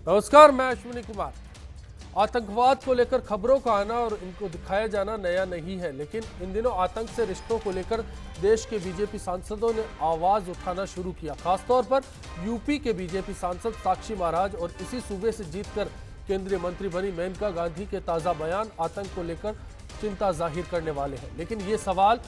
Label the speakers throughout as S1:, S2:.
S1: नमस्कार, मैं अश्विनी कुमार। आतंकवाद को लेकर खबरों का आना और इनको दिखाया जाना नया नहीं है, लेकिन इन दिनों आतंक से रिश्तों को लेकर देश के बीजेपी सांसदों ने आवाज उठाना शुरू किया। खासतौर पर यूपी के बीजेपी सांसद साक्षी महाराज और इसी सूबे से जीतकर केंद्रीय मंत्री बनी मेनका गांधी के ताजा बयान आतंक को लेकर चिंता जाहिर करने वाले हैं। लेकिन ये सवाल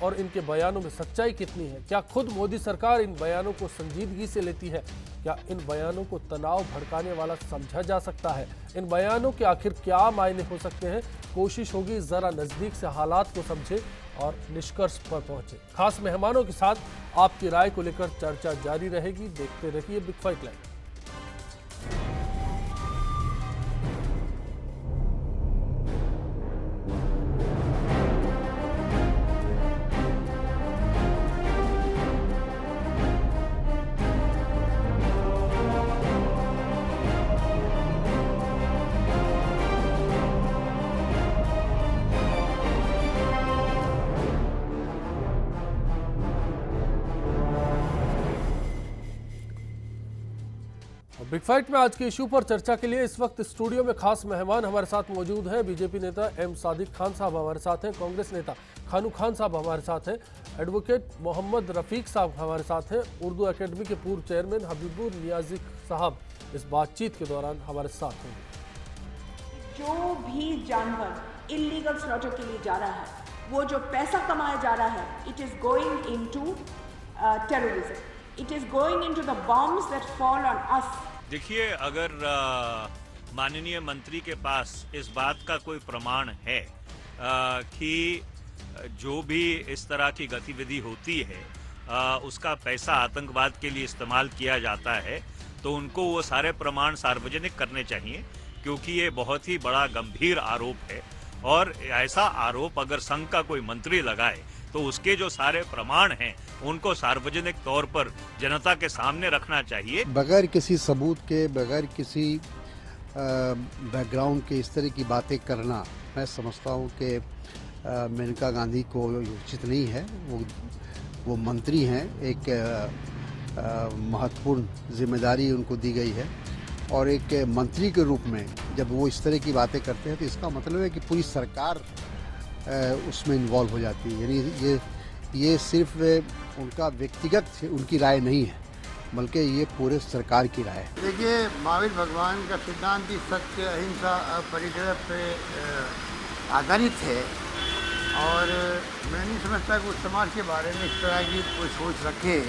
S1: और इनके बयानों में सच्चाई कितनी है? क्या खुद मोदी सरकार इन बयानों को संजीदगी से लेती है? क्या इन बयानों को तनाव भड़काने वाला समझा जा सकता है? इन बयानों के आखिर क्या मायने हो सकते हैं? कोशिश होगी जरा नजदीक से हालात को समझे और निष्कर्ष पर पहुंचे। खास मेहमानों के साथ आपकी राय को लेकर चर्चा जारी रहेगी। देखते रहिए big fight live. Big fight में आज के इशू पर चर्चा के लिए इस वक्त स्टूडियो में खास मेहमान हमारे साथ मौजूद हैं। बीजेपी नेता एम सादिक खान साहब हमारे साथ हैं, कांग्रेस नेता खानू खान साहब हमारे साथ हैं, एडवोकेट मोहम्मद रफीक साहब हमारे साथ हैं, उर्दू एकेडमी के पूर्व चेयरमैन हबीबुर नियाजी साहब इस बातचीत के दौरान हमारे साथ होंगे।
S2: जो भी जानवर इलीगल स्लॉटर के लिए जा रहा है, वो जो पैसा कमाया जा रहा है, it is going into terrorism, it is going into the bombs that fall on us.
S3: देखिए, अगर माननीय मंत्री के पास इस बात का कोई प्रमाण है कि जो भी इस तरह की गतिविधि होती है उसका पैसा आतंकवाद के लिए इस्तेमाल किया जाता है, तो उनको वो सारे प्रमाण सार्वजनिक करने चाहिए, क्योंकि ये बहुत ही बड़ा गंभीर आरोप है। और ऐसा आरोप अगर संघ का कोई मंत्री लगाए तो उसके जो सारे प्रमाण हैं उनको सार्वजनिक तौर पर जनता के सामने रखना चाहिए।
S4: बगैर किसी सबूत के, बगैर किसी बैकग्राउंड के इस तरह की बातें करना, मैं समझता हूँ कि मेनका गांधी को उचित नहीं है। वो मंत्री हैं, एक महत्वपूर्ण जिम्मेदारी उनको दी गई है, और एक मंत्री के रूप में जब वो इस तरह की बातें करते हैं तो इसका मतलब है कि पूरी सरकार उसमें इन्वॉल्व हो जाती है। यानी ये सिर्फ उनका व्यक्तिगत उनकी राय नहीं है, बल्कि ये पूरे सरकार की राय है।
S5: देखिए, महावीर भगवान का सिद्धांत ही सत्य, अहिंसा, अपरिग्रह पे आधारित है, और मैं नहीं समझता कि उस समाज के बारे में इस तरह की कोई सोच रखे,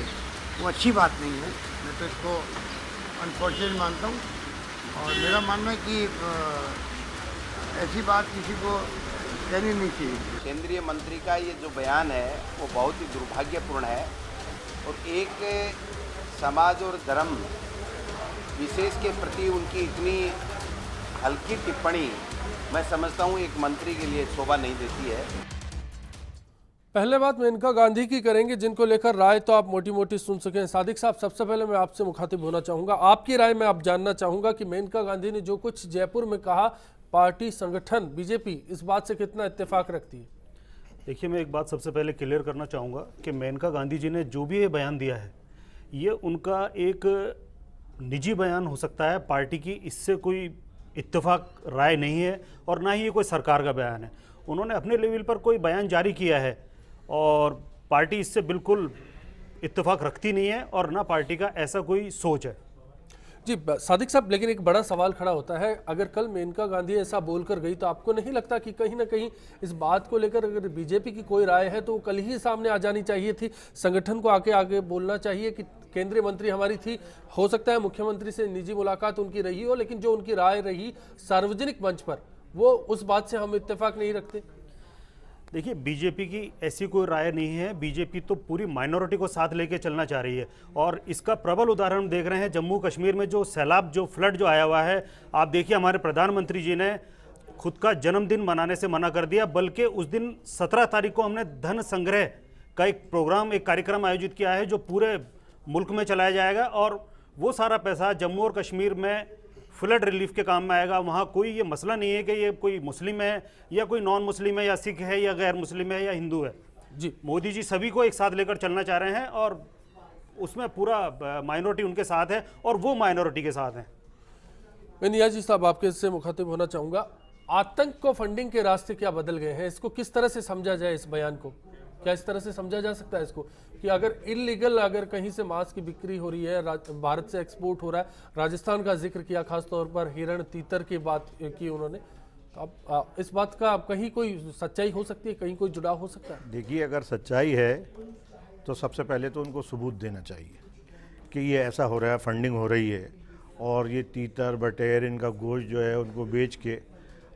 S5: वो अच्छी बात नहीं है। मैं तो इसको अनफॉर्चुनेट मानता हूँ, और मेरा मानना है कि ऐसी बात किसी को कहनी नहीं चाहिए।
S6: केंद्रीय मंत्री का ये जो बयान है वो बहुत ही दुर्भाग्यपूर्ण है, और एक समाज और धर्म विशेष के प्रति उनकी इतनी हल्की टिप्पणी मैं समझता हूँ एक मंत्री के लिए शोभा नहीं देती है।
S1: पहले बात मेनका गांधी की करेंगे, जिनको लेकर राय तो आप मोटी मोटी सुन सकें। सादिक साहब, सबसे पहले मैं आपसे मुखातिब होना चाहूँगा, आपकी राय मैं आप जानना चाहूँगा कि मेनका गांधी ने जो कुछ जयपुर में कहा, पार्टी संगठन बीजेपी इस बात से कितना इत्तेफाक रखती है?
S7: देखिए, मैं एक बात सबसे पहले क्लियर करना चाहूँगा कि मेनका गांधी जी ने जो भी ये बयान दिया है, ये उनका एक निजी बयान हो सकता है, पार्टी की इससे कोई इत्तेफाक राय नहीं है, और ना ही ये कोई सरकार का बयान है। उन्होंने अपने लेवल पर कोई बयान जारी किया है, और पार्टी इससे बिल्कुल इत्तेफाक रखती नहीं है, और ना पार्टी का ऐसा कोई सोच है।
S1: जी सादिक साहब, लेकिन एक बड़ा सवाल खड़ा होता है, अगर कल मेनका गांधी ऐसा बोलकर गई तो आपको नहीं लगता कि कहीं ना कहीं इस बात को लेकर अगर बीजेपी की कोई राय है तो वो कल ही सामने आ जानी चाहिए थी, संगठन को आगे बोलना चाहिए कि केंद्रीय मंत्री हमारी थी, हो सकता है मुख्यमंत्री से निजी मुलाकात उनकी रही हो, लेकिन जो उनकी राय रही सार्वजनिक मंच पर, वो उस बात से हम इत्तेफाक नहीं रखते?
S7: देखिए, बीजेपी की ऐसी कोई राय नहीं है। बीजेपी तो पूरी माइनॉरिटी को साथ लेके चलना चाह रही है, और इसका प्रबल उदाहरण देख रहे हैं जम्मू कश्मीर में जो सैलाब, जो फ्लड जो आया हुआ है। आप देखिए, हमारे प्रधानमंत्री जी ने खुद का जन्मदिन मनाने से मना कर दिया, बल्कि उस दिन 17 तारीख को हमने धन संग्रह का एक कार्यक्रम आयोजित किया है जो पूरे मुल्क में चलाया जाएगा, और वो सारा पैसा जम्मू और कश्मीर में फ्लड रिलीफ के काम में आएगा। वहाँ कोई ये मसला नहीं है कि ये कोई मुस्लिम है या कोई नॉन मुस्लिम है या सिख है या गैर मुस्लिम है या हिंदू है। जी, मोदी जी सभी को एक साथ लेकर चलना चाह रहे हैं, और उसमें पूरा माइनॉरिटी उनके साथ है और वो माइनॉरिटी के साथ हैं।
S1: मैं नियाजी साहब आपके इससे मुखातिब होना चाहूंगा। आतंक को फंडिंग के रास्ते क्या बदल गए हैं, इसको किस तरह से समझा जाए? इस बयान को क्या इस तरह से समझा जा सकता है इसको कि अगर इलीगल अगर कहीं से मांस की बिक्री हो रही है, भारत से एक्सपोर्ट हो रहा है, राजस्थान का जिक्र किया खास तौर पर, हिरण तीतर की बात की उन्होंने, तो अब इस बात का कहीं कोई सच्चाई हो सकती है, कहीं कोई जुड़ाव हो सकता है?
S8: देखिए, अगर सच्चाई है तो सबसे पहले तो उनको सबूत देना चाहिए कि ये ऐसा हो रहा है, फंडिंग हो रही है और ये तीतर बटेर इनका गोश्त जो है उनको बेच के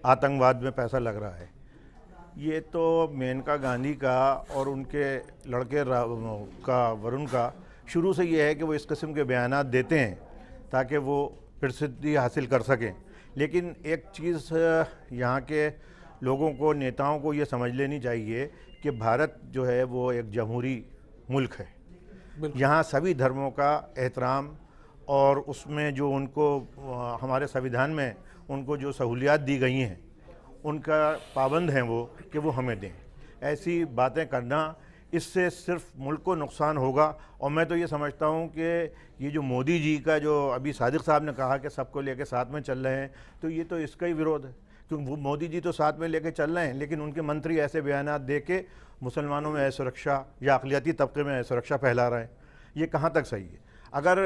S8: आतंकवाद में पैसा लग रहा है। ये तो मेनका गांधी का और उनके लड़के का वरुण का शुरू से ये है कि वो इस किस्म के बयानात देते हैं ताकि वो प्रसिद्धि हासिल कर सकें। लेकिन एक चीज़ यहाँ के लोगों को, नेताओं को ये समझ लेनी चाहिए कि भारत जो है वो एक जमहूरी मुल्क है। यहाँ सभी धर्मों का एहतराम और उसमें जो उनको हमारे संविधान में उनको जो सहूलियात दी गई हैं उनका पाबंद हैं वो कि वो हमें दें। ऐसी बातें करना, इससे सिर्फ मुल्क को नुकसान होगा। और मैं तो ये समझता हूँ कि ये जो मोदी जी का जो अभी सादिक साहब ने कहा कि सबको लेके साथ में चल रहे हैं, तो ये तो इसका ही विरोध है, क्योंकि वो मोदी जी तो साथ में लेके चल रहे हैं लेकिन उनके मंत्री ऐसे बयानात दे के मुसलमानों में असुरक्षा या अक़लियती तबके में असुरक्षा फैला रहे हैं। ये कहाँ तक सही है? अगर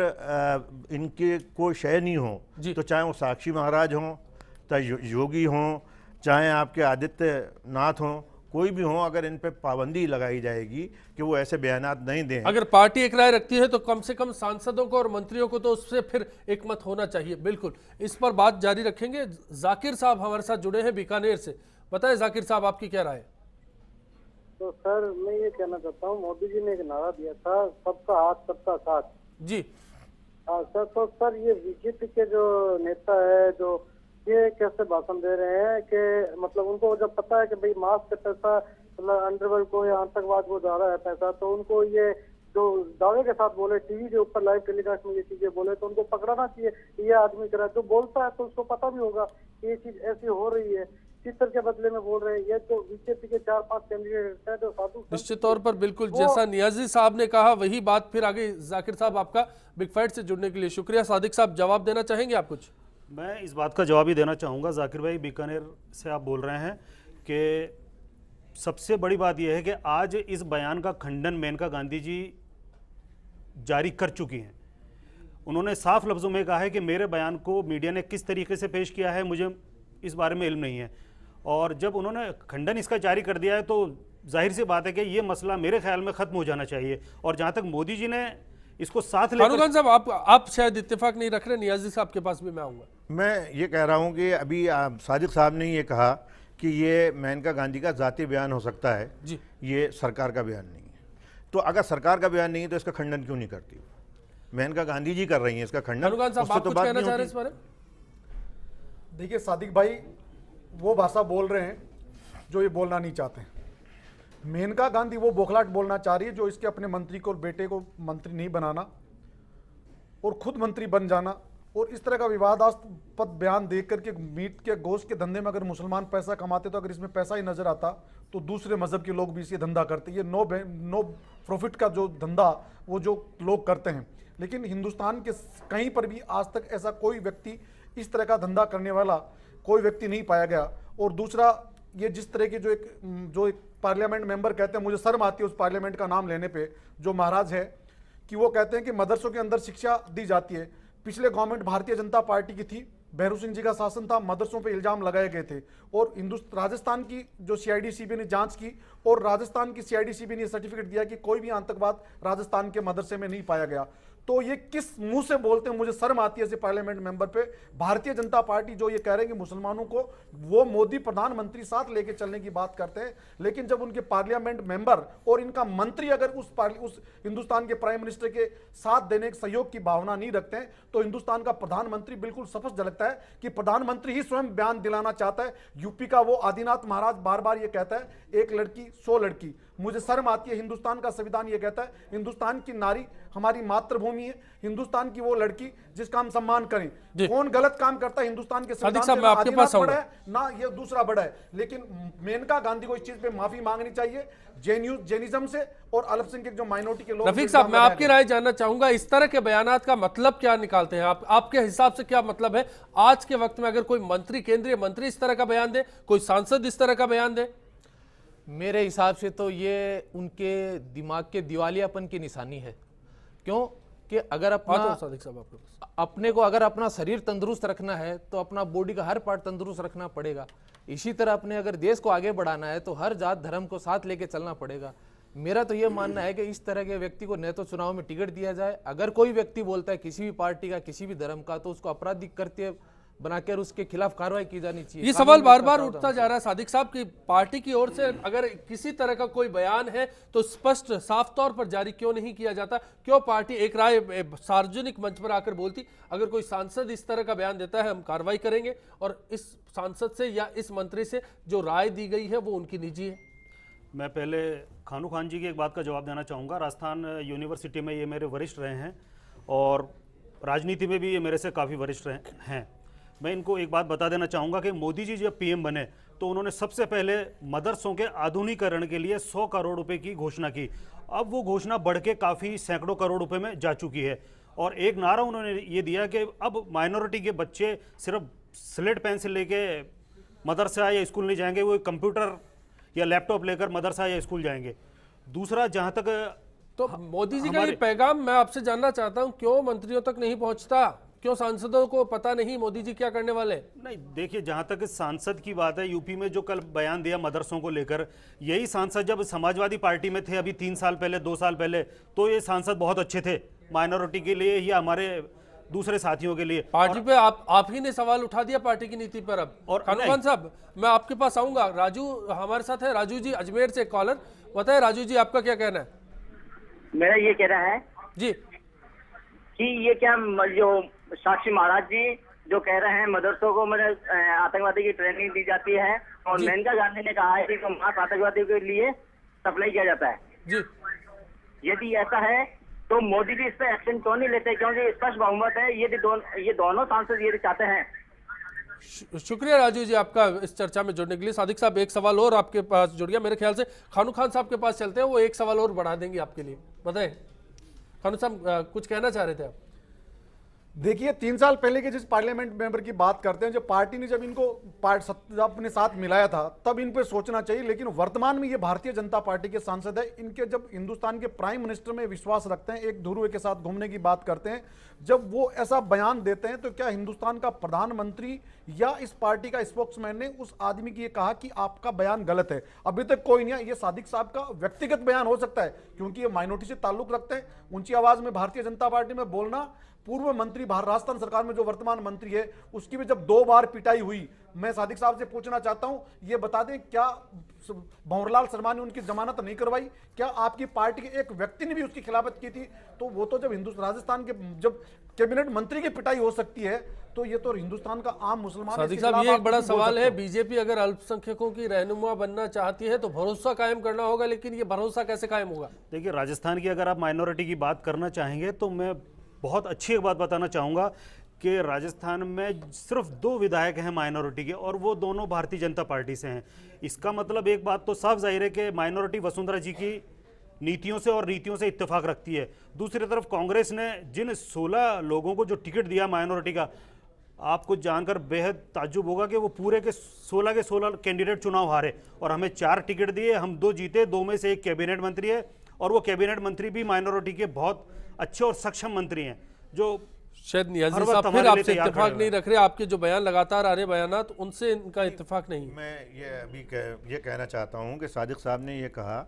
S8: इनके कोई शय नहीं हो तो चाहे वो साक्षी महाराज हों, चाहे योगी हों, चाहे आपके आदित्यनाथ हों, कोई भी हो, अगर इन पे पाबंदी लगाई जाएगी कि वो ऐसे बयानात नहीं दें।
S1: अगर पार्टी एक राय रखती है तो कम से कम सांसदों को और मंत्रियों को तो उससे फिर एक मत होना चाहिए। बिल्कुल, इस पर बात जारी रखेंगे। जाकिर साहब हमारे साथ जुड़े हैं बीकानेर से। बताएं जाकिर साहब, आपकी क्या राय है?
S9: तो सर मैं ये कहना चाहता हूँ, मोदी जी ने एक नारा दिया था, सबका हाथ सबका साथ
S1: जी।
S9: हाँ सर, तो सर ये बीजेपी के जो नेता है जो ये कैसे भाषण दे रहे हैं कि मतलब उनको जब पता है कि भाई मास से पैसा मतलब अंडरवर्ल्ड को या आतंकवाद को जा रहा है पैसा, तो उनको ये जो दावे के साथ बोले, टीवी के ऊपर लाइव टेलीकास्ट में ये चीजें बोले, तो उनको पकड़ाना चाहिए। ये आदमी करा जो बोलता है तो उसको पता भी होगा कि ये चीज ऐसी हो रही है, चित्र के बदले में बोल रहे हैं। ये तो बीजेपी के 4-5 कैंडिडेट हैं जो साधु
S1: निश्चित तौर पर बिल्कुल जैसा नियाजी साहब ने कहा वही बात फिर आगे। जाकिर साहब, आपका बिग फाइट से जुड़ने के लिए शुक्रिया। सादिक साहब, जवाब देना चाहेंगे आप कुछ?
S7: मैं इस बात का जवाब ही देना चाहूँगा। जाकिर भाई, बीकानेर से आप बोल रहे हैं कि सबसे बड़ी बात यह है कि आज इस बयान का खंडन मेनका गांधी जी जारी कर चुकी हैं। उन्होंने साफ लफ्ज़ों में कहा है कि मेरे बयान को मीडिया ने किस तरीके से पेश किया है मुझे इस बारे में इल्म नहीं है, और जब उन्होंने खंडन इसका जारी कर दिया है तो जाहिर सी बात है कि ये मसला मेरे ख्याल में ख़त्म हो जाना चाहिए। और जहाँ तक मोदी जी ने इसको साथ लेकर,
S1: खान साहब आप शायद इत्तेफाक नहीं रख रहे, नियाजी साहब के पास भी मैं आऊँगा।
S8: मैं ये कह रहा हूँ कि अभी सादिक साहब ने ये कहा कि ये मेनका गांधी का ज़ाती बयान हो सकता है
S1: जी, ये
S8: सरकार का बयान नहीं है। तो अगर सरकार का बयान नहीं है तो इसका खंडन क्यों नहीं करती? मेनका गांधी जी कर रही हैं इसका खंडन।
S1: साहब, आप कुछ कहना चाह रहे हैं इस बारे?
S10: देखिए सादिक भाई, वो भाषा बोल रहे हैं जो ये बोलना नहीं चाहते हैं। मेनका गांधी वो बौखलाहट बोलना चाह रही है जो इसके अपने मंत्री को और बेटे को मंत्री नहीं बनाना और खुद मंत्री बन जाना, और इस तरह का विवादास्पद बयान देख करके मीट के गोश्त के धंधे में अगर मुसलमान पैसा कमाते तो अगर इसमें पैसा ही नजर आता तो दूसरे मजहब के लोग भी इसे धंधा करते। ये नो प्रॉफिट का जो धंधा वो जो लोग करते हैं, लेकिन हिंदुस्तान के कहीं पर भी आज तक ऐसा कोई व्यक्ति, इस तरह का धंधा करने वाला कोई व्यक्ति नहीं पाया गया। और दूसरा, ये जिस तरह के जो एक पार्लियामेंट मेंबर कहते हैं, मुझे शर्म आती है उस पार्लियामेंट का नाम लेने पे, जो महाराज है, कि वो कहते हैं कि मदरसों के अंदर शिक्षा दी जाती है। पिछले गवर्नमेंट भारतीय जनता पार्टी की थी, भैरू सिंह जी का शासन था, मदरसों पे इल्जाम लगाए गए थे, और राजस्थान की जो CID-CBI ने जांच की और राजस्थान की CID-CBI ने सर्टिफिकेट दिया कि कोई भी आतंकवाद राजस्थान के मदरसे में नहीं पाया गया। तो ये किस मुंह से बोलते हैं? मुझे शर्म आती है ऐसे पार्लियामेंट मेंबर पे। भारतीय जनता पार्टी जो ये कह रहे हैं कि मुसलमानों को वो मोदी प्रधानमंत्री साथ लेके चलने की बात करते हैं, लेकिन जब उनके पार्लियामेंट मेंबर और इनका मंत्री अगर उस हिंदुस्तान के प्राइम मिनिस्टर के साथ देने के सहयोग की भावना नहीं रखते हैं, तो हिंदुस्तान का प्रधानमंत्री बिल्कुल स्पष्ट झलकता है कि प्रधानमंत्री ही स्वयं बयान दिलाना चाहता है। यूपी का वो आदिनाथ महाराज बार बार ये कहता है, एक लड़की 100 लड़की। मुझे शर्म आती है, हिंदुस्तान का संविधान ये कहता है हिंदुस्तान की नारी हमारी मातृभूमि कमी है? हिंदुस्तान की वो लड़की जिसका हम सम्मान करें। कौन गलत काम करता है हिंदुस्तान के संविधान से?
S1: मैं आपके पास
S10: बड़ा है ना ये दूसरा बड़ा है। लेकिन मेनका गांधी को इस चीज पे माफी मांगनी चाहिए, जैनिज्म से और अल्पसंख्यक जो माइनॉरिटी के लोग।
S1: रफीक साहब, मैं आपकी राय जानना चाहूंगा, इस तरह के बयानात का मतलब क्या निकालते हैं आप? आपके हिसाब से क्या मतलब है आज के वक्त में अगर कोई मंत्री, केंद्रीय मंत्री इस तरह का बयान दे, कोई सांसद इस तरह का बयान दे?
S11: मेरे हिसाब से तो ये उनके दिमाग के दिवालियापन की निशानी है। क्यों कि अगर अपने को अगर अपना शरीर तंदुरुस्त रखना है तो अपना बॉडी का हर पार्ट तंदुरुस्त रखना पड़ेगा। इसी तरह अपने अगर देश को आगे बढ़ाना है तो हर जात धर्म को साथ लेके चलना पड़ेगा। मेरा तो ये मानना है कि इस तरह के व्यक्ति को न तो चुनाव में टिकट दिया जाए, अगर कोई व्यक्ति बोलता है किसी भी पार्टी का, किसी भी धर्म का, तो उसको आपराधिक कृत्य बनाकर उसके खिलाफ कार्रवाई की जानी चाहिए।
S1: ये सवाल बार बार उठता जा रहा है सादिक साहब की पार्टी की ओर से अगर किसी तरह का कोई बयान है तो स्पष्ट साफ तौर पर जारी क्यों नहीं किया जाता? क्यों पार्टी एक राय सार्वजनिक मंच पर आकर बोलती, अगर कोई सांसद इस तरह का बयान देता है हम कार्रवाई करेंगे, और इस सांसद से या इस मंत्री से जो राय दी गई है वो उनकी निजी है?
S7: मैं पहले खानू खान जी की एक बात का जवाब देना चाहूँगा। राजस्थान यूनिवर्सिटी में ये मेरे वरिष्ठ रहे हैं और राजनीति में भी ये मेरे से काफ़ी वरिष्ठ रहे हैं। मैं इनको एक बात बता देना चाहूँगा कि मोदी जी जब पीएम बने तो उन्होंने सबसे पहले मदरसों के आधुनिकीकरण के लिए 100 करोड़ रुपए की घोषणा की। अब वो घोषणा बढ़ के काफ़ी सैकड़ों करोड़ रुपए में जा चुकी है। और एक नारा उन्होंने ये दिया कि अब माइनॉरिटी के बच्चे सिर्फ स्लेट पेन से लेके मदरसा या स्कूल नहीं जाएंगे, वो कंप्यूटर या लैपटॉप लेकर मदरसा या स्कूल जाएंगे। दूसरा, जहाँ तक
S1: तो मोदी जी का ये पैगाम मैं आपसे जानना चाहता हूँ, क्यों मंत्रियों तक नहीं पहुँचता? क्यों सांसदों को पता नहीं मोदी जी क्या करने वाले?
S7: नहीं, देखिए, जहां तक सांसद की बात है, यूपी में जो कल बयान दिया मदरसों को लेकर, यही सांसद जब समाजवादी पार्टी में थे अभी 3 साल पहले, 2 साल पहले, तो ये सांसद बहुत अच्छे थे माइनॉरिटी के लिए या हमारे दूसरे साथियों के लिए।
S1: पार्टी पे आप ही ने सवाल उठा दिया पार्टी की नीति पर। अब और खान खान साहब, मैं आपके पास आऊंगा। राजू हमारे साथ है, राजू जी अजमेर से कॉलर। बताए राजू जी, आपका क्या कहना है?
S12: मेरा ये कहना है
S1: जी
S12: कि ये क्या जो साक्षी महाराज जी जो कह रहे हैं मदरसों को आतंकवादी की ट्रेनिंग दी जाती है, और मेनका गांधी ने कहा है कि मांस आतंकवादियों के लिए सप्लाई किया जाता है
S1: जी।
S12: यदि ऐसा है तो मोदी जी इस पर एक्शन क्यों नहीं लेते? क्योंकि स्पष्ट बहुमत है। ये दोनों सांसद ये चाहते हैं।
S1: शुक्रिया राजू जी आपका इस चर्चा में जुड़ने के लिए। सादिक साहब, एक सवाल और आपके पास जुड़ गया मेरे ख्याल से। खानू खान साहब के पास चलते हैं, वो एक सवाल और बढ़ा देंगे आपके लिए। बताएं खानू साहब, कुछ कहना चाह रहे थे आप?
S10: देखिए, 3 साल पहले के जिस पार्लियामेंट मेंबर की बात करते हैं, जब पार्टी ने जब इनको अपने साथ मिलाया था तब इन पे सोचना चाहिए। लेकिन वर्तमान में ये भारतीय जनता पार्टी के सांसद है, इनके जब हिंदुस्तान के प्राइम मिनिस्टर में विश्वास रखते हैं, एक ध्रुव के साथ घूमने की बात करते हैं, जब वो ऐसा बयान देते हैं तो क्या हिंदुस्तान का प्रधानमंत्री या इस पार्टी का स्पोक्समैन ने उस आदमी की ये कहा कि आपका बयान गलत है? अभी तक कोई नहीं है। ये सादिक साहब का व्यक्तिगत बयान हो सकता है क्योंकि ये माइनॉरिटी से ताल्लुक रखते हैं। ऊंची आवाज में भारतीय जनता पार्टी में बोलना, पूर्व मंत्री राजस्थान सरकार में जो वर्तमान मंत्री है उसकी भी जब 2 बार पिटाई हुई, मैं सादिक साहब से पूछना चाहता हूं, ये बता दें क्या भंवरलाल शर्मा ने उनकी जमानत नहीं करवाई? क्या आपकी पार्टी के एक व्यक्ति ने भी उसकी खिलाफत की थी? तो वो तो जब राजस्थान के जब कैबिनेट मंत्री की पिटाई हो सकती है तो ये तो हिंदुस्तान का आम मुसलमान।
S1: सादिक साहब, ये एक बड़ा सवाल है। बीजेपी अगर अल्पसंख्यकों की रहनुमा बनना चाहती है तो भरोसा कायम करना होगा, लेकिन ये भरोसा कैसे कायम होगा?
S7: देखिए, राजस्थान की अगर आप माइनॉरिटी की बात करना चाहेंगे तो मैं बहुत अच्छी एक बात बताना चाहूँगा कि राजस्थान में सिर्फ 2 विधायक हैं माइनॉरिटी के, और वो दोनों भारतीय जनता पार्टी से हैं। इसका मतलब एक बात तो साफ जाहिर है कि माइनॉरिटी वसुंधरा जी की नीतियों से और रीतियों से इत्तेफाक रखती है। दूसरी तरफ कांग्रेस ने जिन 16 लोगों को जो टिकट दिया माइनॉरिटी का, आपको जानकर बेहद ताज्जुब होगा कि वो पूरे के 16 कैंडिडेट चुनाव हारे और हमें 4 टिकट दिए, हम 2 जीते, 2 में से 1 कैबिनेट मंत्री है, और वो कैबिनेट मंत्री भी माइनॉरिटी के बहुत अच्छे और सक्षम मंत्री हैं जो
S1: शायद नियाज़ी साहब फिर आपसे इत्तेफाक नहीं रख रहे। आपके जो बयान लगातार आ रहे बयानात, उनसे इनका इत्तेफाक नहीं।
S8: मैं ये अभी ये कहना चाहता हूँ कि सादिक साहब ने ये कहा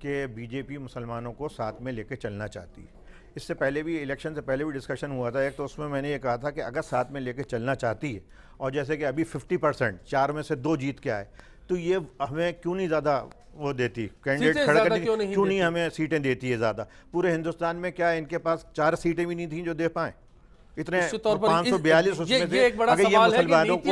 S8: कि बीजेपी मुसलमानों को साथ में लेके चलना चाहती है। इससे पहले भी, इलेक्शन से पहले भी डिस्कशन हुआ था एक, तो उसमें मैंने ये कहा था कि अगर साथ में लेके चलना चाहती है, और जैसे कि अभी 50%, 4 में से 2 जीत के आए, तो ये हमें क्यों नहीं ज़्यादा वो देती, कैंडिडेट खड़ा करने क्यों नहीं हमें सीटें देती है ज़्यादा? पूरे हिंदुस्तान में क्या इनके पास 4 सीटें भी नहीं थी जो दे पाए? इतने 542 उसमें से। अगर ये मुसलमानों को,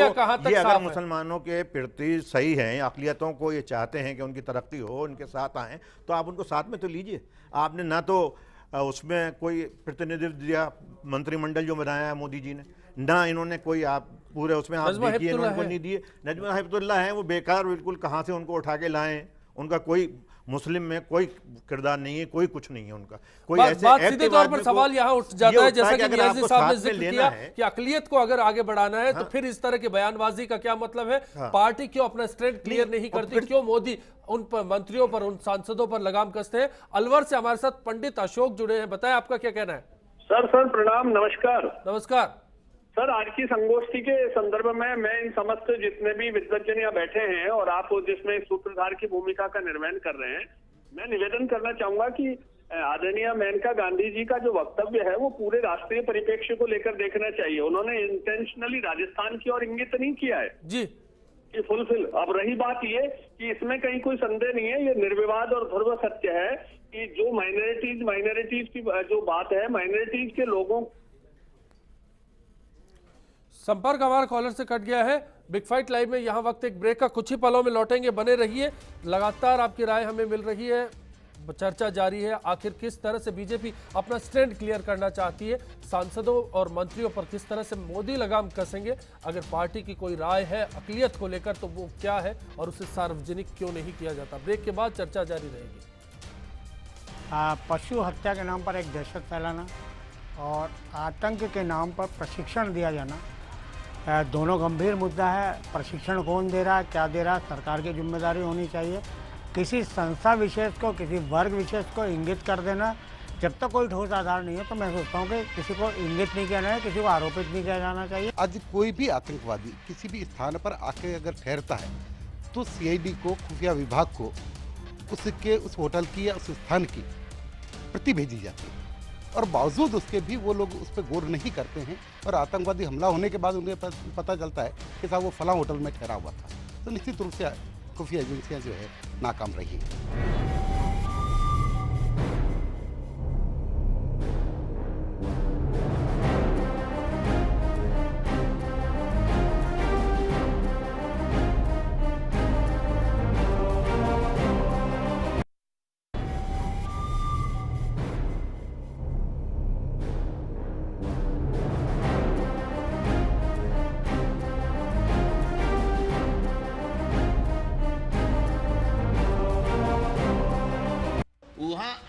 S8: ये अगर मुसलमानों के प्रति सही हैं, अक़लियतों को ये चाहते हैं कि उनकी तरक्की हो, उनके साथ आएँ, तो आप उनको साथ में तो लीजिए। आपने ना तो उसमें कोई प्रतिनिधित्व दिया, मंत्रिमंडल जो बनाया है मोदी जी ने, ना इन्होंने कोई आप पूरे उसमें आप देखिए इन्होंने नहीं दिए। नजमा हेपतुल्ला है वो बेकार, बिल्कुल कहाँ से उनको उठा के लाए, उनका कोई मुस्लिम में कोई किरदार नहीं है, कोई कुछ नहीं है उनका, कोई ऐसे
S1: बात सीधे तौर पर सवाल यहाँ उठ जाता है, जैसा कि नियाज़ी साहब ने जिक्र किया कि अक़लियत को अगर आगे बढ़ाना है तो फिर इस तरह की बयानबाजी का क्या मतलब है? पार्टी क्यों अपना स्टैंड क्लियर नहीं करती? क्यों मोदी उन मंत्रियों पर, उन सांसदों पर लगाम कसते हैं? अलवर से हमारे साथ पंडित अशोक जुड़े हैं, बताएं आपका क्या कहना है?
S13: सर प्रणाम, नमस्कार।
S1: नमस्कार
S13: सर, आज की संगोष्ठी के संदर्भ में मैं इन समस्त जितने भी विद्वज्जन यहाँ बैठे हैं और आप जिसमें सूत्रधार की भूमिका का निर्वहन कर रहे हैं, मैं निवेदन करना चाहूंगा कि आदरणीय मेनका गांधी जी का जो वक्तव्य है वो पूरे राष्ट्रीय परिप्रेक्ष्य को लेकर देखना चाहिए। उन्होंने इंटेंशनली राजस्थान की ओर इंगित नहीं किया है
S1: जी
S13: कि फुलफिल। अब रही बात ये कि इसमें कहीं कोई संदेह नहीं है, ये निर्विवाद और ध्रुव सत्य है कि जो माइनॉरिटीज की जो बात है, माइनॉरिटीज के लोगों।
S1: संपर्क हमारा कॉलर से कट गया है। बिग फाइट लाइव में यहाँ वक्त एक ब्रेक का, कुछ ही पलों में लौटेंगे, बने रहिए। लगातार आपकी राय हमें मिल रही है, चर्चा जारी है। आखिर किस तरह से बीजेपी अपना स्टैंड क्लियर करना चाहती है, सांसदों और मंत्रियों पर किस तरह से मोदी लगाम कसेंगे? अगर पार्टी की कोई राय है अक़लियत को लेकर तो वो क्या है और उसे सार्वजनिक क्यों नहीं किया जाता? ब्रेक के बाद चर्चा जारी रहेगी।
S5: पशु हत्या के नाम पर एक दहशत फैलाना और आतंक के नाम पर प्रशिक्षण दिया जाना, दोनों गंभीर मुद्दा है। प्रशिक्षण कौन दे रहा है, क्या दे रहा है, सरकार की जिम्मेदारी होनी चाहिए। किसी संस्था विशेष को, किसी वर्ग विशेष को इंगित कर देना, जब तक कोई ठोस आधार नहीं है तो मैं सोचता हूँ कि किसी को इंगित नहीं किया जाना है, किसी को आरोपित नहीं किया जाना चाहिए।
S4: आज कोई भी आतंकवादी किसी भी स्थान पर आके अगर ठहरता है तो सीआईडी को, खुफिया विभाग को उसके उस होटल की या उस स्थान की प्रति भेजी जाती है, और बावजूद उसके भी वो लोग उस पर गौर नहीं करते हैं। और आतंकवादी हमला होने के बाद उन्हें पता चलता है कि साहब वो फलां होटल में ठहरा हुआ था, तो निश्चित रूप से खुफिया एजेंसियां जो है नाकाम रही हैं।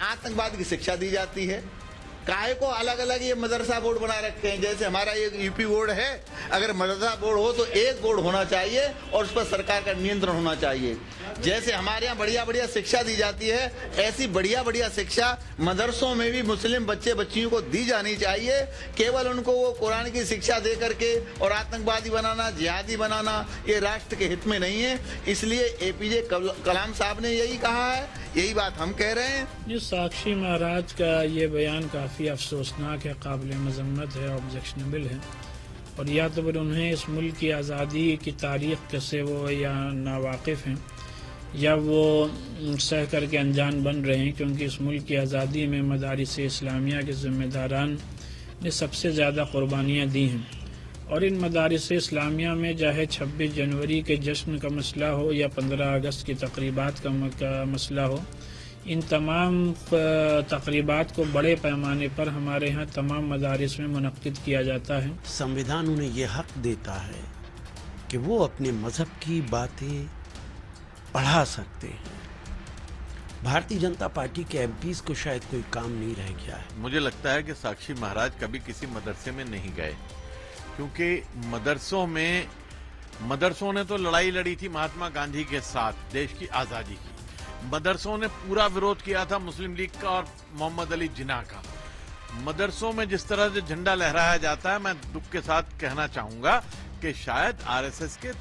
S14: आतंकवाद की शिक्षा दी जाती है। काहे को अलग अलग ये मदरसा बोर्ड बना रखे हैं? जैसे हमारा ये यूपी बोर्ड है, अगर मदरसा बोर्ड हो तो एक बोर्ड होना चाहिए और उस पर सरकार का नियंत्रण होना चाहिए। जैसे हमारे यहाँ बढ़िया बढ़िया शिक्षा दी जाती है, ऐसी बढ़िया बढ़िया शिक्षा मदरसों में भी मुस्लिम बच्चे बच्चियों को दी जानी चाहिए। केवल उनको वो कुरान की शिक्षा दे करके और आतंकवादी बनाना, जिहादी बनाना, ये राष्ट्र के हित में नहीं है। इसलिए एपीजे कलाम साहब ने यही कहा है, यही बात हम कह रहे हैं।
S15: ये साक्षी महाराज का ये बयान काफ़ी अफसोसनाक है, काबिल मजम्मत है, ऑब्जेक्शनेबल है। और या तो फिर उन्हें इस मुल्क की आज़ादी की तारीख से वो या नावाकिफ़ हैं या वो सह करके अनजान बन रहे हैं, क्योंकि इस मुल्क की आज़ादी में मदारिस इस्लामिया के ज़िम्मेदारान ने सबसे ज़्यादा क़ुरबानियाँ दी हैं। और इन मदारिस इस्लामिया में चाहे 26 जनवरी के जश्न का मसला हो या 15 अगस्त की तकरीबात का मसला हो, इन तमाम तकरीबात को बड़े पैमाने पर हमारे यहाँ तमाम मदारिस में मुनक्किद किया जाता है।
S16: संविधान उन्हें यह हक देता है कि वो अपने मज़हब की बातें पढ़ा सकते हैं। भारतीय जनता पार्टी के एमपीज़ को शायद कोई काम नहीं रह गया है।
S17: मुझे लगता है कि साक्षी महाराज कभी किसी मदरसे में नहीं गए, क्योंकि मदरसों ने तो लड़ाई लड़ी थी महात्मा गांधी के साथ देश की आज़ादी की। मदरसों ने पूरा विरोध किया था मुस्लिम लीग का और मोहम्मद अली जिन्ना का। मदरसों में जिस तरह से झंडा लहराया जाता है, मैं दुख के साथ कहना चाहूंगा कि शायद आरएसएस के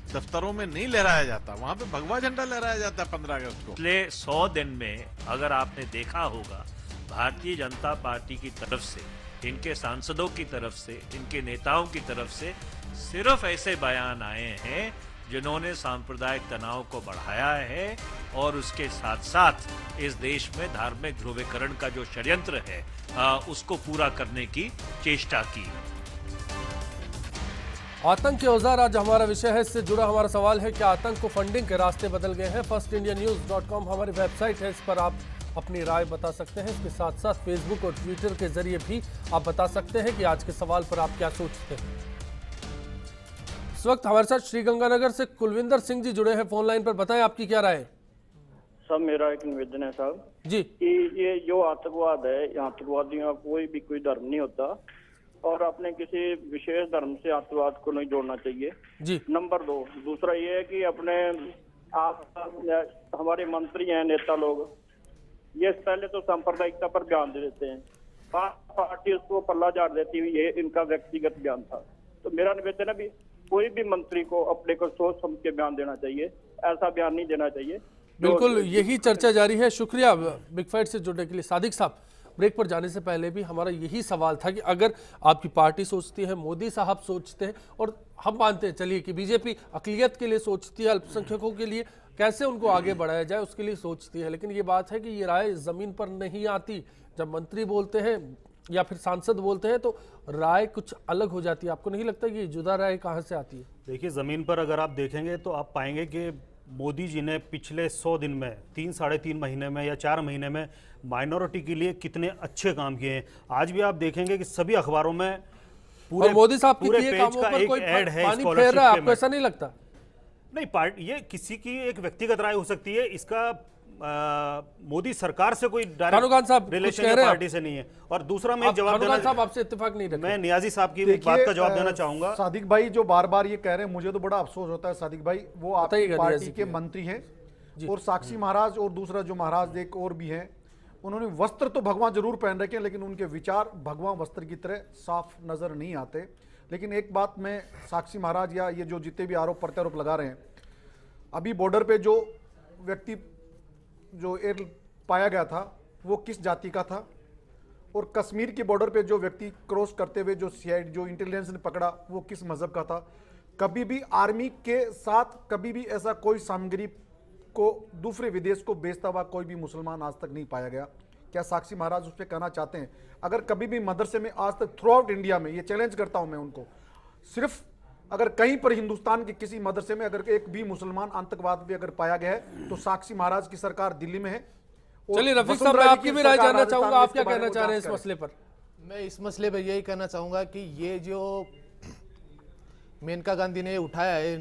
S17: दफ्तरों में नहीं लहराया जाता, वहां पे भगवा झंडा लहराया जाता है 15 अगस्त को।
S3: पिछले 100 दिन में अगर आपने देखा होगा, भारतीय जनता पार्टी की तरफ से, इनके सांसदों की तरफ से, इनके नेताओं की तरफ से सिर्फ ऐसे बयान आए हैं जिन्होंने सांप्रदायिक तनाव को बढ़ाया है और उसके साथ साथ इस देश में धार्मिक ध्रुवीकरण का जो षड्यंत्र है उसको पूरा करने की चेष्टा की।
S1: आतंक के औजार आज हमारा विषय है। इससे जुड़ा हमारा सवाल है कि आतंक को फंडिंग के रास्ते बदल गए हैं। फर्स्ट इंडिया न्यूज़.com हमारी वेबसाइट है, इस पर आप अपनी राय बता सकते हैं। इसके साथ साथ फेसबुक और ट्विटर के जरिए भी आप बता सकते हैं कि आज के सवाल पर आप क्या सोचते हैं। इस वक्त हमारे साथ श्रीगंगानगर से कुलविंदर सिंह जी जुड़े हैं फोन लाइन पर। बताएं आपकी क्या राय है।
S18: साहब मेरा एक निवेदन है साहब
S1: जी
S18: कि ये जो आतंकवाद है, आतंकवादियों का कोई भी कोई धर्म नहीं होता और अपने किसी विशेष धर्म से आतंकवाद को नहीं जोड़ना चाहिए
S1: जी।
S18: नंबर 2, दूसरा ये है कि अपने आप हमारे मंत्री हैं, नेता लोग, ये पहले तो सांप्रदायिकता पर ध्यान दे देते हैं, पार्टी उसको पल्ला झाड़ देती हुई, ये इनका व्यक्तिगत बयान था। तो मेरा निवेदन है भी कोई भी मंत्री को अपने को सोच समझ के बयान देना चाहिए, ऐसा बयान नहीं देना चाहिए।
S1: बिल्कुल यही चर्चा जारी है। शुक्रिया बिग फाइट से जुड़ने के लिए। सादिक साहब, ब्रेक पर जाने से पहले भी हमारा यही सवाल था कि अगर आपकी पार्टी सोचती है, मोदी साहब सोचते हैं, और हम मानते हैं चलिए कि बीजेपी अकलियत के लिए सोचती है, अल्पसंख्यकों के लिए कैसे उनको आगे बढ़ाया जाए उसके लिए सोचती है, लेकिन ये बात है कि ये राय जमीन पर नहीं आती। जब मंत्री बोलते हैं या फिर सांसद बोलते हैं तो राय कुछ अलग हो जाती है। आपको नहीं लगता कि जुदा राय कहाँ से आती है?
S7: देखिए, ज़मीन पर अगर आप देखेंगे तो आप पाएंगे कि मोदी जी ने पिछले 100 दिन में 3-3.5 महीने में या 4 महीने में माइनॉरिटी के लिए कितने अच्छे काम किए हैं। आज भी आप देखेंगे कि सभी अखबारों में पूरे
S1: मोदी साहब
S7: पूरे
S1: के
S7: पेज
S1: कामों
S7: का
S1: पर
S7: एक
S1: कोई
S7: ऐड है
S1: पानी फेर
S7: स्कॉलरशिप
S1: रहा है,
S7: के
S1: आपको
S7: में।
S1: ऐसा नहीं लगता?
S7: नहीं, पार्टी ये किसी की एक व्यक्तिगत राय हो सकती है, इसका मोदी सरकार से कोई
S1: कानून साहब
S7: रिलेशन
S1: कह रहे हैं
S7: पार्टी से नहीं है। और दूसरा मैं एक जवाब देना,
S1: साहब आपसे इत्तेफाक नहीं रखते।
S7: मैं नियाजी साहब की बात का जवाब देना चाहूंगा।
S10: सादिक भाई जो बार बार ये कह रहे हैं, मुझे तो बड़ा अफसोस होता है सादिक भाई, वो आपकी पार्टी के मंत्री हैं और साक्षी महाराज और दूसरा जो महाराज एक और भी हैं, उन्होंने वस्त्र तो भगवान जरूर पहन रखे हैं लेकिन उनके विचार भगवान वस्त्र की तरह साफ नजर नहीं आते। लेकिन एक बात मैं साक्षी महाराज या ये जो जितने भी आरोप प्रत्यारोप लगा रहे हैं, अभी बॉर्डर पे जो व्यक्ति जो एयर पाया गया था वो किस जाति का था, और कश्मीर के बॉर्डर पे जो व्यक्ति क्रॉस करते हुए जो सीआईडी जो इंटेलिजेंस ने पकड़ा वो किस मजहब का था। कभी भी आर्मी के साथ कभी भी ऐसा कोई सामग्री को दूसरे विदेश को बेचता हुआ कोई भी मुसलमान आज तक नहीं पाया गया। क्या साक्षी महाराज उस पर कहना चाहते हैं, अगर कभी भी मदरसे में आज तक थ्रू आउट इंडिया में, ये चैलेंज करता हूं मैं उनको, सिर्फ अगर कहीं पर हिंदुस्तान के किसी मदरसे में अगर एक भी मुसलमान आतंकवाद भी अगर पाया गया है तो साक्षी महाराज की सरकार दिल्ली में है।
S1: चलिए रफीक साहब, मैं आपकी भी राय जानना चाहूंगा, आप क्या कहना चाह रहे हैं इस मसले पर?
S11: मैं इस मसले पर यही कहना चाहूंगा कि ये जो मेनका गांधी ने उठाया है,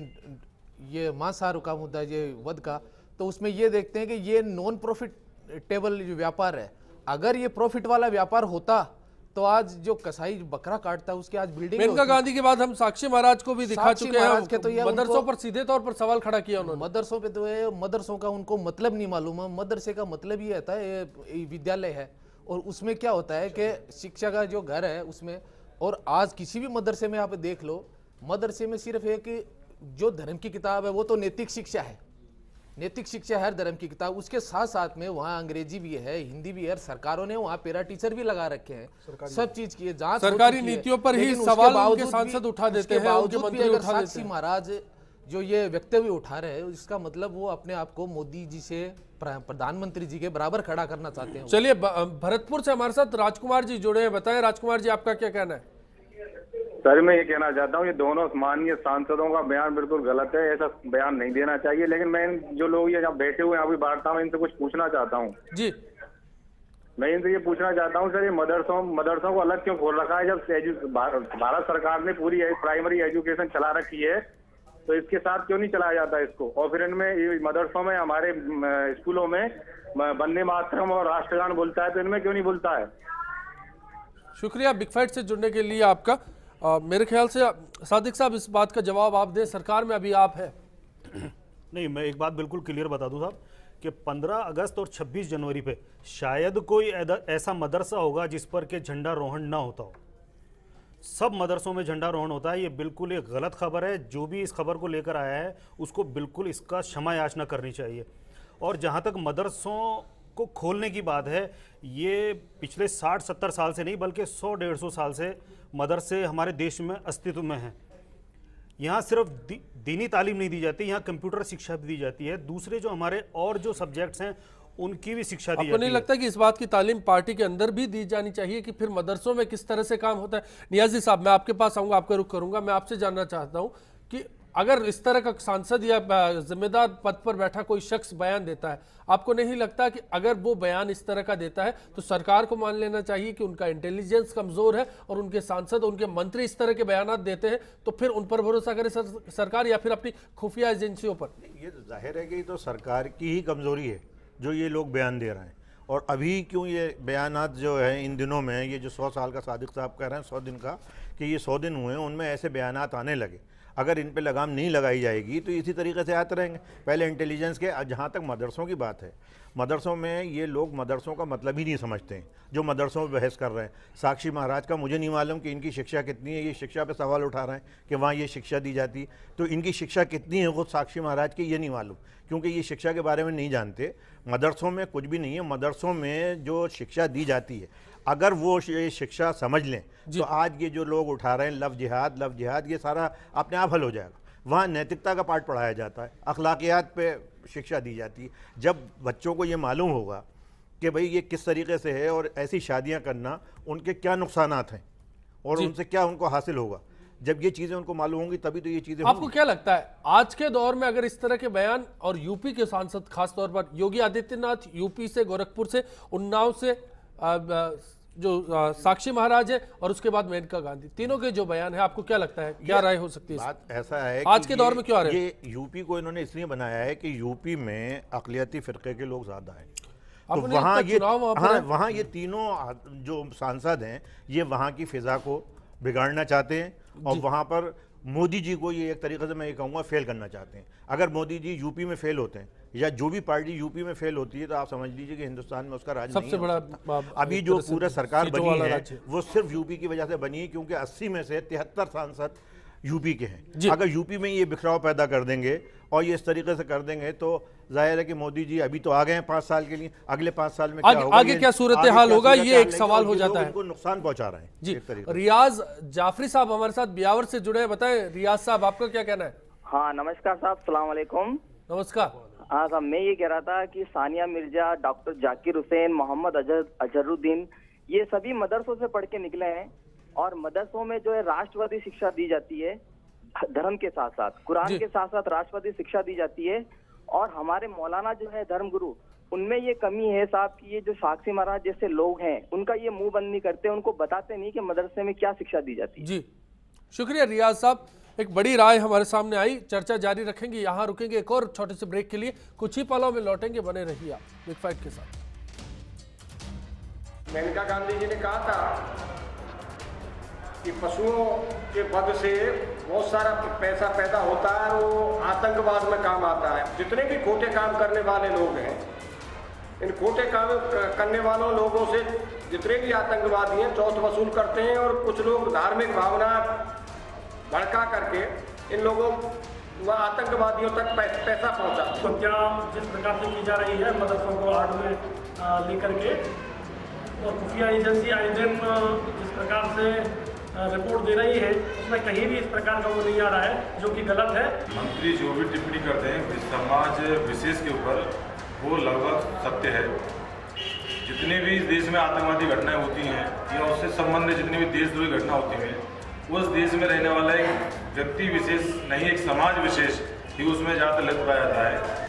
S11: ये मांसाहार का मुद्दा, ये वध का, तो उसमें ये देखते हैं कि ये नॉन प्रॉफिटेबल जो व्यापार है, अगर ये प्रॉफिट वाला व्यापार होता तो आज जो कसाई बकरा काटता है उसकी आज बिल्डिंग।
S1: मेनका गांधी के बाद हम साक्षी महाराज को भी दिखा चुके हैं,
S11: तो
S1: मदरसों पर सीधे तौर पर सवाल खड़ा किया उन्होंने।
S11: मदरसों पे तो है, मदरसों का उनको मतलब नहीं मालूम है। मदरसे का मतलब ये होता है ये विद्यालय है, और उसमें क्या होता है कि शिक्षा का जो घर है उसमें, और आज किसी भी मदरसे में आप देख लो, मदरसे में सिर्फ एक जो धर्म की किताब है वो तो नैतिक शिक्षा है, नैतिक शिक्षा हर धर्म की किताब, उसके साथ साथ में वहाँ अंग्रेजी भी है, हिंदी भी है, सरकारों ने वहाँ पैरा टीचर भी लगा रखे हैं, सब चीज की जांच
S1: सरकारी नीतियों पर ही सवाल उनके सांसद उठा देते हैं, उनके मंत्री उठा देते हैं।
S11: साक्षी महाराज जो ये वक्तव्य उठा रहे हैं, इसका मतलब वो अपने आप को मोदी जी से, प्रधानमंत्री जी के बराबर खड़ा करना चाहते हैं।
S1: चलिए भरतपुर से हमारे साथ राजकुमार जी जुड़े हैं, बताएं राजकुमार जी आपका क्या कहना है?
S19: सर मैं ये कहना चाहता हूँ, ये दोनों माननीय सांसदों का बयान बिल्कुल गलत है, ऐसा बयान नहीं देना चाहिए। लेकिन मैं जो लोग ये यहाँ बैठे हुए हैं अभी वार्ता में, इनसे कुछ पूछना चाहता हूँ
S1: जी।
S19: मैं इनसे ये पूछना चाहता हूँ सर, ये मदरसों को अलग क्यों खोल रखा है? जब भारत सरकार ने पूरी प्राइमरी एजुकेशन चला रखी है तो इसके साथ क्यों नहीं चलाया जाता इसको? और फिर इनमें मदरसों में, हमारे स्कूलों में वंदे मातरम और राष्ट्रगान बोलता है, तो इनमें क्यों नहीं बोलता है?
S1: शुक्रिया बिग फाइट से जुड़ने के लिए आपका। मेरे ख्याल से सादिक साहब इस बात का जवाब आप दें, सरकार में अभी आप है।
S7: नहीं, मैं एक बात बिल्कुल क्लियर बता दूं साहब कि 15 अगस्त और 26 जनवरी पे शायद कोई ऐसा मदरसा होगा जिस पर के झंडा रोहण ना होता हो। सब मदरसों में झंडा रोहण होता है। ये बिल्कुल एक गलत खबर है। जो भी इस खबर को लेकर आया है उसको बिल्कुल इसका क्षमा याचना करनी चाहिए। और जहाँ तक मदरसों को खोलने की बात है, ये पिछले 60-70 साल से नहीं बल्कि 100-150 साल से मदरसे हमारे देश में अस्तित्व में हैं। यहाँ सिर्फ दीनी तालीम नहीं दी जाती, यहाँ कंप्यूटर शिक्षा भी दी जाती है। दूसरे जो हमारे और जो सब्जेक्ट्स हैं उनकी भी शिक्षा दी जाती है।
S1: आपको नहीं लगता कि इस बात की तालीम पार्टी के अंदर भी दी जानी चाहिए कि फिर मदरसों में किस तरह से काम होता है? नियाजी साहब, मैं आपके पास आऊँगा, आपका रुख करूँगा। मैं आपसे जानना चाहता हूँ कि अगर इस तरह का सांसद या जिम्मेदार पद पर बैठा कोई शख्स बयान देता है, आपको नहीं लगता कि अगर वो बयान इस तरह का देता है तो सरकार को मान लेना चाहिए कि उनका इंटेलिजेंस कमजोर है और उनके सांसद, उनके मंत्री इस तरह के बयान देते हैं तो फिर उन पर भरोसा करे सरकार या फिर अपनी खुफिया एजेंसियों पर?
S8: ये तो जाहिर है कि तो सरकार की ही कमजोरी है जो ये लोग बयान दे रहे हैं। और अभी क्यों ये बयानात जो है इन दिनों में, ये जो 100 साल का सादिक साहब कह रहे हैं 100 दिन का, कि ये 100 दिन हुए हैं उनमें ऐसे बयानात आने लगे। अगर इन पे लगाम नहीं लगाई जाएगी तो इसी तरीके से आते रहेंगे। पहले इंटेलिजेंस के, जहाँ तक मदरसों की बात है, मदरसों में ये लोग मदरसों का मतलब ही नहीं समझते हैं जो मदरसों में बहस कर रहे हैं। साक्षी महाराज का मुझे नहीं मालूम कि इनकी शिक्षा कितनी है, ये शिक्षा पे सवाल उठा रहे हैं कि वहाँ ये शिक्षा दी जाती, तो इनकी शिक्षा कितनी है खुद साक्षी महाराज की ये नहीं मालूम, क्योंकि ये शिक्षा के बारे में नहीं जानते। मदरसों में कुछ भी नहीं है, मदरसों में जो शिक्षा दी जाती है अगर वो ये शिक्षा समझ लें तो आज ये जो लोग उठा रहे हैं लव जिहाद, ये सारा अपने आप हल हो जाएगा। वहाँ नैतिकता का पाठ पढ़ाया जाता है, अखलाकियात पे शिक्षा दी जाती है। जब बच्चों को ये मालूम होगा कि भाई ये किस तरीके से है और ऐसी शादियाँ करना उनके क्या नुकसानात हैं और उनसे क्या उनको हासिल होगा, जब ये चीज़ें उनको मालूम होंगी तभी तो ये चीज़ें
S1: आपको क्या लगता है आज के दौर में अगर इस तरह के बयान, और यूपी के सांसद खासतौर पर योगी आदित्यनाथ यूपी से, गोरखपुर से, उन्नाव से, जो साक्षी महाराज है और उसके बाद मेनका गांधी, तीनों के जो बयान है, आपको क्या लगता है क्या राय हो सकती है?
S8: बात ऐसा है
S1: आज के दौर में क्यों आ रहे हैं?
S8: ये यूपी को इन्होंने इसलिए बनाया है कि यूपी में अक़लियती फ़िरक़े के लोग ज़्यादा हैं, तो वहाँ ये तीनों जो सांसद हैं ये वहाँ की फ़िज़ा को बिगाड़ना चाहते हैं और वहाँ पर मोदी जी को ये एक तरीके से मैं ये कहूँगा फेल करना चाहते हैं। अगर मोदी जी यूपी में फेल होते हैं या जो भी पार्टी यूपी में फेल होती है तो आप समझ लीजिए कि हिंदुस्तान में उसका राज
S1: सबसे बड़ा
S8: अभी जो पूरा सरकार बनी है वो सिर्फ यूपी की वजह से बनी है, क्योंकि 80 में से 73 सांसद यूपी के हैं। अगर यूपी में ये बिखराव पैदा कर देंगे और ये इस तरीके से कर देंगे तो जाहिर है कि मोदी जी अभी तो आ गए हैं 5 साल के लिए, अगले 5 साल में क्या होगा,
S1: आगे क्या सूरत हाल होगा, ये एक सवाल हो जाता है।
S8: उनको नुकसान पहुंचा रहे हैं
S1: जी। रियाज जाफरी साहब हमारे साथ ब्यावर से जुड़े हैं, बताएं रियाज साहब आपका क्या कहना है?
S12: हाँ नमस्कार साहब, सलाम अलैकुम।
S1: नमस्कार।
S12: हाँ साहब, मैं ये कह रहा था कि सानिया मिर्जा, डॉक्टर जाकिर हुसैन, मोहम्मद अजहरुद्दीन, ये सभी मदरसों से पढ़ के निकले हैं और मदरसों में जो है राष्ट्रवादी शिक्षा दी जाती है, धर्म के साथ साथ, कुरान के साथ साथ राष्ट्रवादी शिक्षा दी जाती है। और हमारे मौलाना जो है धर्मगुरु, उनमें ये कमी है साहब कि ये जो साक्षी महाराज जैसे लोग हैं उनका ये मुंह बंद नहीं करते, उनको बताते नहीं कि मदरसे में क्या शिक्षा दी जाती है।
S1: जी शुक्रिया रियाज साहब, एक बड़ी राय हमारे सामने आई, चर्चा जारी रखेंगे, यहाँ रुकेंगे एक और छोटे से ब्रेक के लिए, कुछ ही पलों में लौटेंगे, बने रहिए आप बिग फाइट के साथ।
S20: मेनका गांधी जी ने कहा था कि पशुओं के वध से बहुत सारा पैसा पैदा होता है और वो आतंकवाद में काम आता है। जितने भी खोटे काम करने वाले लोग हैं, इन खोटे काम करने वालों लोगों से जितने भी आतंकवादी हैं चौथ वसूल करते हैं और कुछ लोग धार्मिक भावना भड़का करके इन लोगों आतंकवादियों तक पैसा पहुंचाते।
S21: तो क्या जिस प्रकार से की जा रही है मदरसों को आड़ में लेकर के, और खुफिया एजेंसी आए दिन जिस प्रकार से रिपोर्ट दे रही है, उसमें कहीं भी इस प्रकार का वो नहीं आ रहा है, जो कि गलत है।
S22: मंत्री जो भी टिप्पणी करते हैं समाज विशेष के ऊपर, वो लगभग सत्य है। जितने भी देश में आतंकवादी घटनाएं होती हैं या उससे संबंधित जितनी भी देशद्रोही घटना होती हैं, उस देश में रहने वाला एक व्यक्ति विशेष नहीं, एक समाज विशेष ही उसमें ज़्यादातर लिप्त पाया जाता है।